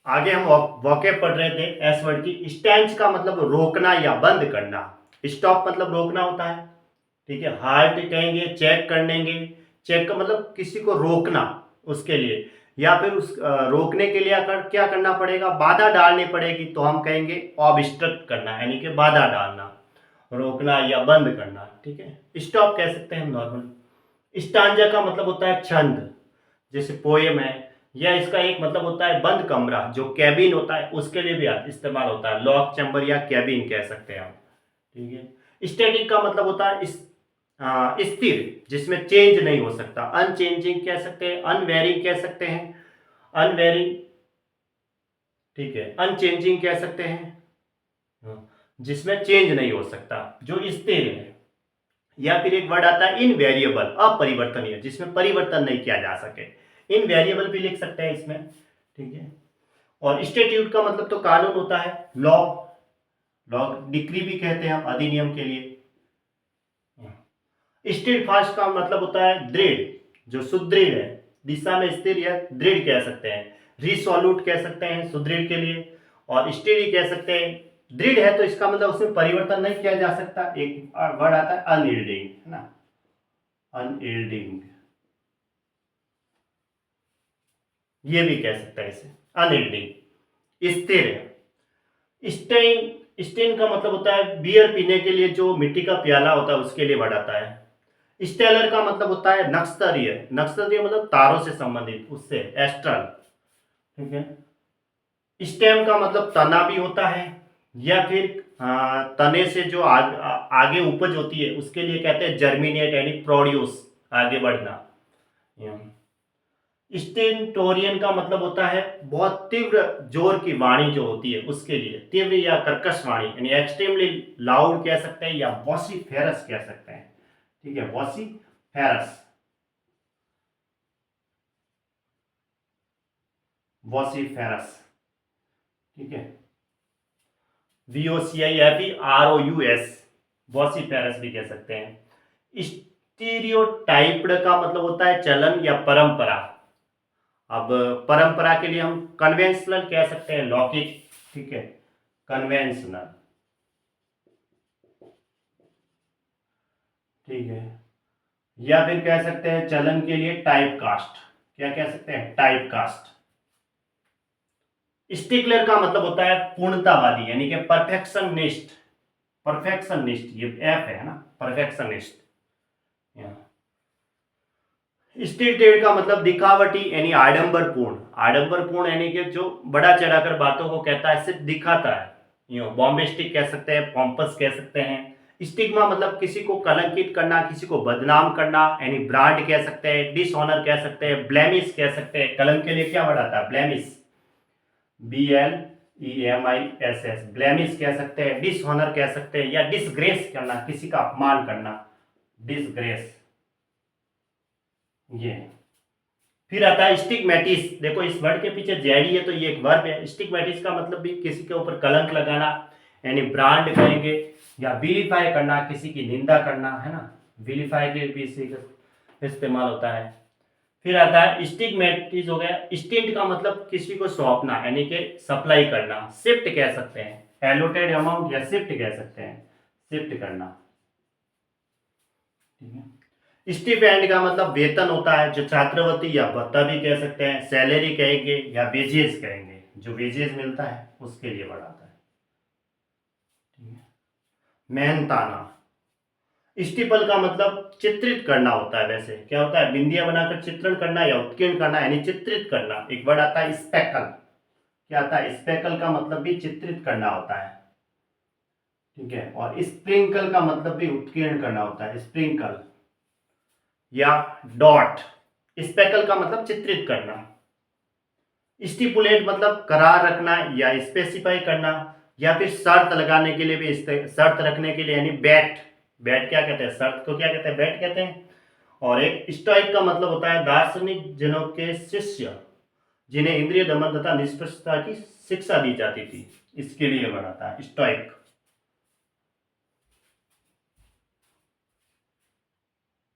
आगे हम वोकेब पढ़ रहे थे एस वर्ड की। स्टैंच का मतलब रोकना या बंद करना। स्टॉप मतलब रोकना होता है, ठीक है। हार्ट कहेंगे चेक कर लेंगे। चेक का मतलब किसी को रोकना, उसके लिए, या फिर उस रोकने के लिए क्या करना पड़ेगा, बाधा डालनी पड़ेगी, तो हम कहेंगे ऑब्स्ट्रक्ट करना, यानी कि बाधा डालना, रोकना या बंद करना, ठीक है। स्टॉप कह सकते हैं हम नॉर्मल। स्टांजा का मतलब होता है छंद, जैसे पोएम है, या इसका एक मतलब होता है बंद कमरा, जो कैबिन होता है उसके लिए भी इस्तेमाल होता है, लॉक चैम्बर या कैबिन कह सकते हैं हम, ठीक है। स्टैटिक का मतलब होता है स्थिर, जिसमें चेंज नहीं हो सकता। अनचेंजिंग कह सकते हैं, अनवेरिंग कह सकते हैं, अनवेरिंग, ठीक है, अनचेंजिंग कह सकते हैं, हाँ, जिसमें चेंज नहीं हो सकता, जो स्थिर है। या फिर एक वर्ड आता है इनवेरिएबल, अपरिवर्तनीय, जिसमें परिवर्तन नहीं किया जा सके, इनवेरिएबल भी लिख सकते हैं इसमें, ठीक है। और स्टेट्यूट का मतलब तो कानून होता है, लॉ, लॉ डिक्री भी कहते हैं हम अधिनियम के लिए। स्टील फास्ट का मतलब होता है दृढ़, जो सुदृढ़ है, दिशा में स्थिर या दृढ़ कह सकते हैं। रिसोल्यूट कह सकते हैं सुदृढ़ के लिए। और स्टेडी कह सकते हैं, दृढ़ है तो इसका मतलब उसमें परिवर्तन नहीं किया जा सकता। एक वर्ड आता है अनयील्डिंग, है ना, अनयील्डिंग, ये भी कह सकता है इसे, अनयील्डिंग, स्थिर है। स्टेन, स्टेन का मतलब होता है बियर पीने के लिए जो मिट्टी का प्याला होता है उसके लिए वर्ड आता है। स्टेलर का मतलब होता है नक्षत्रीय, नक्षत्रीय मतलब तारों से संबंधित, उससे एस्ट्रल, ठीक है। स्टेम का मतलब तना भी होता है, या फिर तने से जो आगे उपज होती है उसके लिए कहते हैं जर्मिनेट, यानी प्रोड्यूस, आगे बढ़ना। स्टेंटोरियन का मतलब होता है बहुत तीव्र जोर की वाणी जो होती है उसके लिए, तीव्र या कर्कश वाणी, यानी एक्सट्रीमली लाउड कह सकते हैं, या वॉसिफेरस कह सकते हैं, ठीक है, वॉसिफेरस, वॉसिफेरस, ठीक है, VOCIFEROUS, वॉसिफेरस भी कह सकते हैं। स्टीरियोटाइप्ड का मतलब होता है चलन या परंपरा। अब परंपरा के लिए हम कन्वेंशनल कह सकते हैं, लौकिक, ठीक है, कन्वेंशनल, ठीक है। या फिर कह सकते हैं चलन के लिए टाइप कास्ट, क्या कह सकते हैं, टाइप कास्ट। स्टिकलर का मतलब होता है पूर्णतावादी, यानी कि परफेक्शनिस्ट, परफेक्शनिस्ट, ये एफ है ना, परफेक्शनिस्ट। स्टिल्टेड का मतलब दिखावटी, यानी आडंबरपूर्ण, आडंबरपूर्ण यानी कि जो बड़ा चढ़ाकर बातों को कहता है, सिर्फ दिखाता है, यूं बॉम्बेस्टिक कह सकते हैं, पॉम्पस कह सकते हैं। स्टिग्मा मतलब किसी को कलंकित करना, किसी को बदनाम करना, यानी ब्रांड कह सकते हैं, डिसऑनर कह सकते हैं, ब्लेमिश कह सकते हैं। कलंक के लिए क्या वर्ड आता है, ब्लेमिश, BLEMISS, ब्लेमिश कह सकते हैं, डिसऑनर कह सकते हैं, या डिसग्रेस करना, किसी का अपमान करना, डिसग्रेस, ये। फिर आता है स्टिग्मेटिस, देखो इस वर्ड के पीछे जेडी है तो ये एक वर्ब है। स्टिग्मेटिस का मतलब भी किसी के ऊपर कलंक लगाना, यानी ब्रांड कहेंगे, या विलीफाई करना, किसी की निंदा करना, है ना, विलीफाई के भी इसी का इस्तेमाल होता है। फिर आता है स्टिग्मेटिस, हो गया। स्टिंट का मतलब किसी को सौंपना, यानी कि सप्लाई करना, शिफ्ट कह सकते हैं, एलोटेड अमाउंट, या शिफ्ट कह सकते हैं, शिफ्ट करना, ठीक है। स्टिपेंड का मतलब वेतन होता है, जो छात्रवृत्ति या भत्ता भी कह सकते हैं, सैलरी कहेंगे, या वेजेस कहेंगे, जो वेजेस मिलता है उसके लिए बढ़ाता है, ठीक है। मेहनताना, स्टिपल का मतलब चित्रित करना होता है, वैसे क्या होता है, बिंदिया बनाकर चित्रण करना या उत्कीर्ण करना, यानी चित्रित करना। एक वर्ड आता है स्पेकल, क्या आता है, स्पेकल का मतलब भी चित्रित करना होता है, ठीक है। और स्प्रिंकल का मतलब भी उत्कीर्ण करना होता है, स्प्रिंकल, या डॉट। स्पेकल का मतलब चित्रित करना। स्टिपुलेट मतलब करार रखना या स्पेसिफाई करना, या फिर शर्त लगाने के लिए भी, शर्त रखने के लिए, यानी बैट, बैट क्या कहते हैं, शर्त को क्या कहते हैं, बैट कहते हैं। और एक स्टोइक का मतलब होता है दार्शनिक जनों के शिष्य, जिन्हें इंद्रिय दमन तथा निष्पक्षता की शिक्षा दी जाती थी, इसके लिए बनाता है स्टोइक।